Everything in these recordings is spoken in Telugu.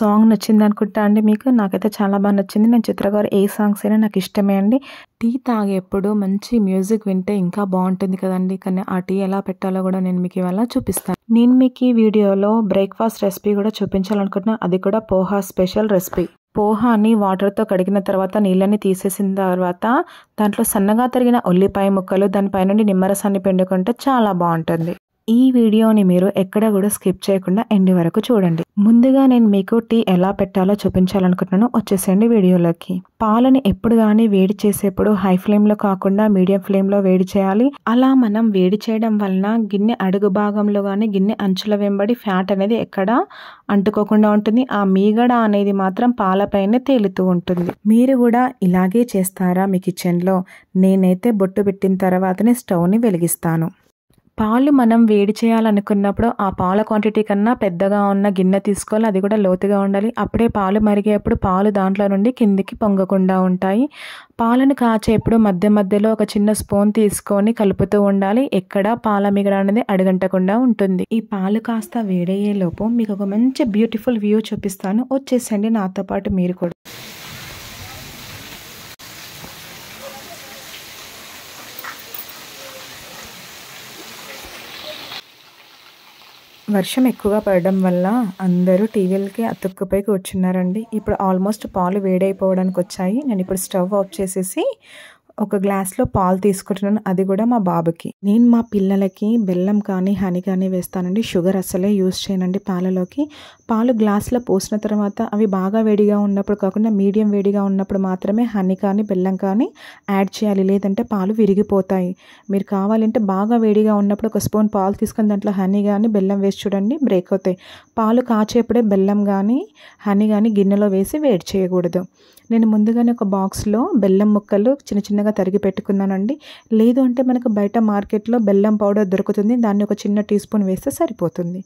సాంగ్ నచ్చిందనుకుంటా అండి మీకు. నాకైతే చాలా బాగా నచ్చింది. నేను చిత్ర గారు ఏ సాంగ్స్ అయినా నాకు ఇష్టమే అండి. టీ తాగేప్పుడు మంచి మ్యూజిక్ వింటే ఇంకా బాగుంటుంది కదండి. కానీ ఆ టీ ఎలా పెట్టాలో కూడా నేను మీకు ఇవాళ చూపిస్తాను. నేను మీకు ఈ వీడియోలో బ్రేక్ఫాస్ట్ రెసిపీ కూడా చూపించాలనుకుంటున్నాను. అది కూడా పోహా స్పెషల్ రెసిపీ. పోహాని వాటర్తో కడిగిన తర్వాత నీళ్ళని తీసేసిన తర్వాత దాంట్లో సన్నగా తరిగిన ఉల్లిపాయ ముక్కలు దానిపై నుండి నిమ్మరసాన్ని పిండుకుంటే చాలా బాగుంటుంది. ఈ వీడియోని మీరు ఎక్కడ కూడా స్కిప్ చేయకుండా ఎండ్ వరకు చూడండి. ముందుగా నేను మీకు టీ ఎలా పెట్టాలో చూపించాలనుకుంటున్నాను. వచ్చేసేయండి వీడియోలోకి. పాలని ఎప్పుడు కానీ వేడి చేసేప్పుడు హై ఫ్లేమ్లో కాకుండా మీడియం ఫ్లేమ్లో వేడి చేయాలి. అలా మనం వేడి చేయడం వలన గిన్నె అడుగు భాగంలో కానీ గిన్నె అంచుల వెంబడి ఫ్యాట్ అనేది ఎక్కడ అంటుకోకుండా ఉంటుంది. ఆ మీగడ అనేది మాత్రం పాలపైనే తేలుతూ ఉంటుంది. మీరు కూడా ఇలాగే చేస్తారా మీ కిచెన్లో? నేనైతే బొట్టు పెట్టిన తర్వాతనే స్టవ్ని వెలిగిస్తాను. పాలు మనం వేడి చేయాలనుకున్నప్పుడు ఆ పాల క్వాంటిటీ కన్నా పెద్దగా ఉన్న గిన్నె తీసుకోవాలి. అది కూడా లోతుగా ఉండాలి. అప్పుడే పాలు మరిగేప్పుడు పాలు దాంట్లో నుండి కిందికి పొంగకుండా ఉంటాయి. పాలను కాచేప్పుడు మధ్య మధ్యలో ఒక చిన్న స్పూన్ తీసుకొని కలుపుతూ ఉండాలి. ఎక్కడ పాల మిగడ అనేది అడుగంటకుండా ఉంటుంది. ఈ పాలు కాస్త వేడయ్యే లోపు మీకు ఒక మంచి బ్యూటిఫుల్ వ్యూ చూపిస్తాను. వచ్చేసండి నాతో పాటు మీరు కూడా. వర్షం ఎక్కువగా పడడం వల్ల అందరూ టీవీలకి అతుక్కుపోయి కూర్చున్నారండి. ఇప్పుడు ఆల్మోస్ట్ పాలు వేడైపోవడానికి వచ్చాయి. నేను ఇప్పుడు స్టవ్ ఆఫ్ చేసేసి ఒక గ్లాస్లో పాలు తీసుకుంటున్నాను. అది కూడా మా బాబుకి. నేను మా పిల్లలకి బెల్లం కానీ హనీ కానీ వేస్తానండి. షుగర్ అసలే యూజ్ చేయనండి పాలలోకి. పాలు గ్లాస్లో పోసిన తర్వాత అవి బాగా వేడిగా ఉన్నప్పుడు కాకుండా మీడియం వేడిగా ఉన్నప్పుడు మాత్రమే హనీ కానీ బెల్లం కానీ యాడ్ చేయాలి. లేదంటే పాలు విరిగిపోతాయి. మీరు కావాలంటే బాగా వేడిగా ఉన్నప్పుడు ఒక స్పూన్ పాలు తీసుకొని దాంట్లో హనీ కానీ బెల్లం వేసి చూడండి, బ్రేక్ అవుతాయి. పాలు కాచేప్పుడే బెల్లం కానీ హనీ కానీ గిన్నెలో వేసి వేడి చేయకూడదు. నేను ముందుగానే ఒక బాక్స్లో బెల్లం ముక్కలు చిన్న చిన్నగా తరిగి పెట్టుకున్నానండి. లేదు అంటే మనకు బయట మార్కెట్లో బెల్లం పౌడర్ దొరుకుతుంది. దాన్ని ఒక చిన్న టీ స్పూన్ వేస్తే సరిపోతుంది.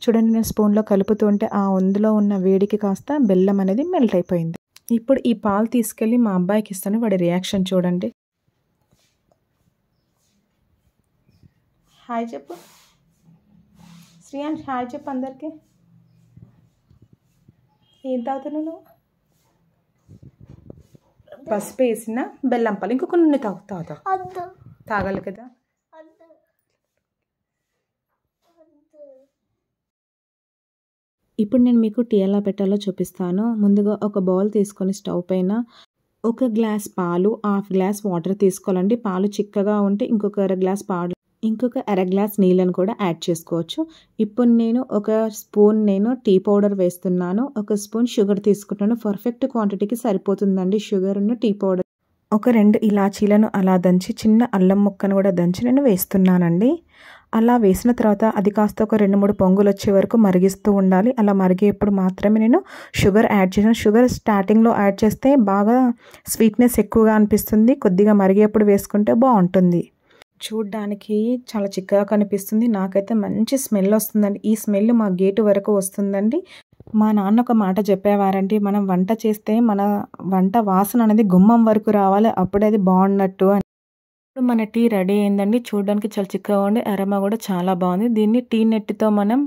చూడండి, నేను స్పూన్లో కలుపుతూ ఉంటే ఆ అందులో ఉన్న వేడికి కాస్త బెల్లం అనేది మెల్ట్ అయిపోయింది. ఇప్పుడు ఈ పాలు తీసుకెళ్ళి మా అబ్బాయికి ఇస్తాను. వాడి రియాక్షన్ చూడండి. హాయ్ చెప్పు శ్రీయాన్, హాయ్ చెప్పు అందరికీ. ఏం తాగుతున్నావు నువ్వు? పసుపు వేసిన బెల్లం పాలు. ఇంకొక నూనె తాగాలి కదా. ఇప్పుడు నేను మీకు టీ ఎలా పెట్టాలో చూపిస్తాను. ముందుగా ఒక బౌల్ తీసుకొని స్టవ్ పైన ఒక గ్లాస్ పాలు, హాఫ్ గ్లాస్ వాటర్ తీసుకోవాలండి. పాలు చిక్కగా ఉంటే ఇంకొక అర గ్లాస్ నీళ్ళను కూడా యాడ్ చేసుకోవచ్చు. ఇప్పుడు నేను ఒక స్పూన్ టీ పౌడర్ వేస్తున్నాను. ఒక స్పూన్ షుగర్ తీసుకుంటున్నాను. పర్ఫెక్ట్ క్వాంటిటీకి సరిపోతుందండి షుగర్ టీ పౌడర్. ఒక 2 ఇలాచీలను అలా దంచి చిన్న అల్లం ముక్కను కూడా దంచి నేను వేస్తున్నానండి. అలా వేసిన తర్వాత అది కాస్త ఒక 2-3 పొంగులు వచ్చే వరకు మరిగిస్తూ ఉండాలి. అలా మరిగేప్పుడు మాత్రమే నేను షుగర్ యాడ్ చేసాను. షుగర్ స్టార్టింగ్లో యాడ్ చేస్తే బాగా స్వీట్నెస్ ఎక్కువగా అనిపిస్తుంది. కొద్దిగా మరిగేప్పుడు వేసుకుంటే బాగుంటుంది. చూడ్డానికి చాలా చిక్కగా కనిపిస్తుంది. నాకైతే మంచి స్మెల్ వస్తుందండి. ఈ స్మెల్ మా గేటు వరకు వస్తుందండి. మా నాన్న ఒక మాట చెప్పేవారండి, మనం వంట చేస్తే మన వంట వాసన అనేది గుమ్మం వరకు రావాలి, అప్పుడే అది బాగున్నట్టు అని. ఇప్పుడు మన టీ రెడీ అయిందండి. చూడడానికి చాలా చిక్కగా ఉండి అరోమా కూడా చాలా బాగుంది. దీన్ని టీ నెట్టితో మనం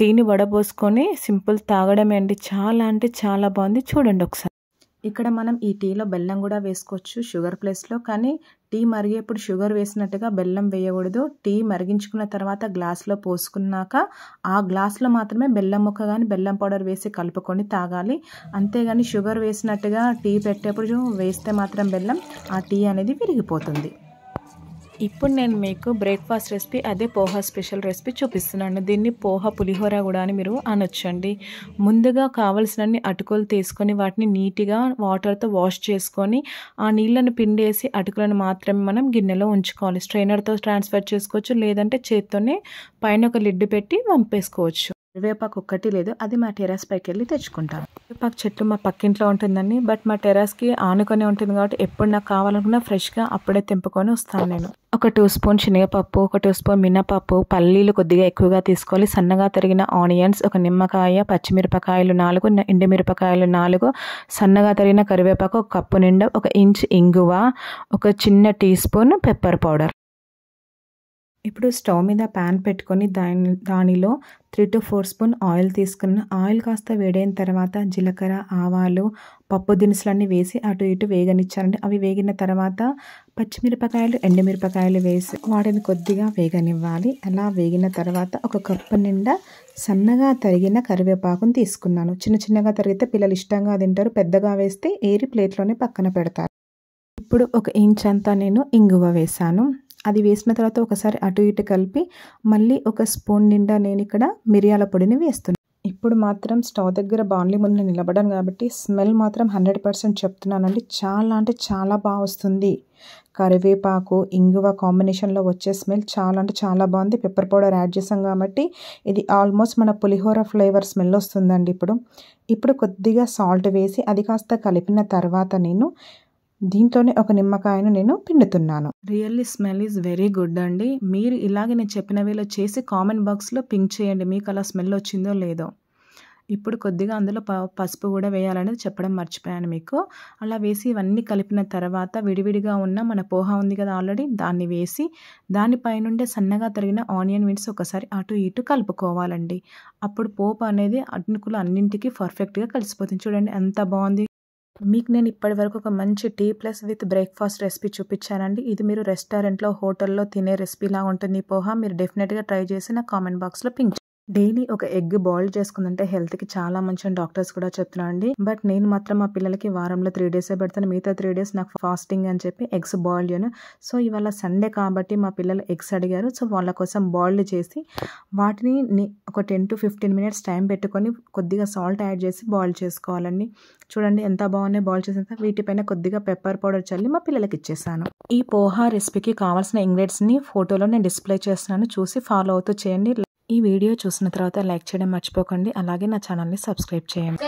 టీని వడబోసుకొని సింపుల్ తాగడమే అండి. చాలా అంటే చాలా బాగుంది. చూడండి ఒకసారి. ఇక్కడ మనం ఈ టీలో బెల్లం కూడా వేసుకోవచ్చు షుగర్ ప్లేస్లో. కానీ టీ మరిగేప్పుడు షుగర్ వేసినట్టుగా బెల్లం వేయకూడదు. టీ మరిగించుకున్న తర్వాత గ్లాస్లో పోసుకున్నాక ఆ గ్లాస్లో మాత్రమే బెల్లం ముక్క కానీ బెల్లం పౌడర్ వేసి కలుపుకొని తాగాలి. అంతేగాని షుగర్ వేసినట్టుగా టీ పెట్టేప్పుడు వేస్తే మాత్రం బెల్లం ఆ టీ అనేది విరిగిపోతుంది. ఇప్పుడు నేను మీకు బ్రేక్ఫాస్ట్ రెసిపీ, అదే పోహా స్పెషల్ రెసిపీ చూపిస్తున్నాను. దీన్ని పోహా పులిహోర కూడా అని మీరు అనొచ్చండి. ముందుగా కావలసినన్ని అటుకులు తీసుకొని వాటిని నీట్గా వాటర్తో వాష్ చేసుకొని ఆ నీళ్ళను పిండేసి అటుకులను మాత్రమే మనం గిన్నెలో ఉంచుకోవాలి. స్ట్రైనర్తో ట్రాన్స్ఫర్ చేసుకోవచ్చు, లేదంటే చేత్తోనే పైన ఒక లిడ్ పెట్టి వంపేసుకోవచ్చు. కరివేపాకు ఒక్కటి లేదు, అది మా టెర్రస్ పైకి వెళ్ళి తెచ్చుకుంటాను. కరివేపాకు చెట్లు మా పక్కింట్లో ఉంటుందండి. బట్ మా టెర్రస్కి ఆనుకొని ఉంటుంది కాబట్టి ఎప్పుడు నాకు కావాలనుకున్నా ఫ్రెష్గా అప్పుడే తెంపుకొని వస్తాను నేను. ఒక 2 స్పూన్ శనగపప్పు, ఒక 2 స్పూన్ మినపప్పు, పల్లీలు కొద్దిగా ఎక్కువగా తీసుకోవాలి. సన్నగా తరిగిన ఆనియన్స్, ఒక నిమ్మకాయ, పచ్చిమిరపకాయలు 4, ఎండుమిరపకాయలు 4, సన్నగా తరిగిన కరివేపాకు 1 కప్పు నిండా, 1 ఇంచ్ ఇంగువ, ఒక చిన్న టీ స్పూన్ పెప్పర్ పౌడర్. ఇప్పుడు స్టవ్ మీద ప్యాన్ పెట్టుకొని దానిలో 3 to 4 స్పూన్ ఆయిల్ తీసుకున్న. ఆయిల్ కాస్త వేడైన తర్వాత జీలకర్ర, ఆవాలు, పప్పు దినుసులన్నీ వేసి అటు ఇటు వేగనిచ్చానండి. అవి వేగిన తర్వాత పచ్చిమిరపకాయలు, ఎండుమిరపకాయలు వేసి వాటిని కొద్దిగా వేగనివ్వాలి. అలా వేగిన తర్వాత ఒక కప్పు నిండా సన్నగా తరిగిన కరివేపాకును తీసుకున్నాను. చిన్న చిన్నగా తరిగితే పిల్లలు ఇష్టంగా తింటారు. పెద్దగా వేస్తే ఏరి ప్లేట్లోనే పక్కన పెడతారు. ఇప్పుడు 1 ఇంచ్ అంతా నేను ఇంగువ వేసాను. అది వేసిన తర్వాత ఒకసారి అటు ఇటు కలిపి మళ్ళీ 1 స్పూన్ నిండా నేను ఇక్కడ మిరియాల పొడిని వేస్తున్నాను. ఇప్పుడు మాత్రం స్టవ్ దగ్గర బాండ్లీ ముందు నిలబడాను కాబట్టి స్మెల్ మాత్రం 100% చెప్తున్నానండి. చాలా అంటే చాలా బాగా వస్తుంది. కరివేపాకు, ఇంగువ కాంబినేషన్లో వచ్చే స్మెల్ చాలా అంటే చాలా బాగుంది. పెప్పర్ పౌడర్ యాడ్ చేసాం కాబట్టి ఇది ఆల్మోస్ట్ మన పులిహోర ఫ్లేవర్ స్మెల్ వస్తుందండి. ఇప్పుడు కొద్దిగా సాల్ట్ వేసి అది కాస్త కలిపిన తర్వాత నేను దీంట్లోనే 1 నిమ్మకాయను నేను పిండుతున్నాను. Really smell is very good అండి. మీరు ఇలాగే నేను చెప్పిన వేలో చేసి కామెంట్ బాక్స్లో పింక్ చేయండి మీకు అలా స్మెల్ వచ్చిందో లేదో. ఇప్పుడు కొద్దిగా అందులో పసుపు కూడా వేయాలనేది చెప్పడం మర్చిపోయాను మీకు. అలా వేసి ఇవన్నీ కలిపిన తర్వాత విడివిడిగా ఉన్న మన పోహా ఉంది కదా ఆల్రెడీ, దాన్ని వేసి దానిపైనుండే సన్నగా తరిగిన ఆనియన్ వేసి ఒకసారి అటు ఇటు కలుపుకోవాలండి. అప్పుడు పోపు అనేది అటుకులు అన్నింటికి పర్ఫెక్ట్గా కలిసిపోతుంది. చూడండి ఎంత బాగుంది. మీకు నేను ఇప్పటివరకు ఒక మంచి tea plus with breakfast recipe చూపించానండి. ఇది మీరు రెస్టారెంట్లో, హోటల్లో తినే రెసిపీలా ఉంటుంది. పోహా మీరు డెఫినెట్గా ట్రై చేసి నా కామెంట్ బాక్స్లో పింక్. డైలీ 1 ఎగ్ బాయిల్ చేసుకుందంటే హెల్త్కి చాలా మంచి డాక్టర్స్ కూడా చెప్తున్నారు అండి. బట్ నేను మాత్రం మా పిల్లలకి వారంలో 3 డేసే పెడతాను. మిగతా 3 డేస్ నాకు ఫాస్టింగ్ అని చెప్పి ఎగ్స్ బాయిల్ చేయను. సో ఇవాళ సండే కాబట్టి మా పిల్లలు ఎగ్స్ అడిగారు. సో వాళ్ళ కోసం బాయిల్డ్ చేసి వాటిని ఒక 10 to 15 మినిట్స్ టైం పెట్టుకొని కొద్దిగా సాల్ట్ యాడ్ చేసి బాయిల్ చేసుకోవాలండి. చూడండి ఎంత బాగున్నాయి బాయిల్ చేసిన. వీటిపైన కొద్దిగా పెప్పర్ పౌడర్ చల్లి మా పిల్లలకి ఇచ్చేసాను. ఈ పోహా రెసిపీకి కావాల్సిన ఇంగ్రీడియంట్స్ని ఫోటోలో నేను డిస్ప్లే చేస్తున్నాను. చూసి ఫాలో అవుతూ చేయండి. ఈ వీడియో చూసిన తర్వాత లైక్ చేయడం మర్చిపోకండి. అలాగే నా ఛానల్ని సబ్స్క్రైబ్ చేయండి.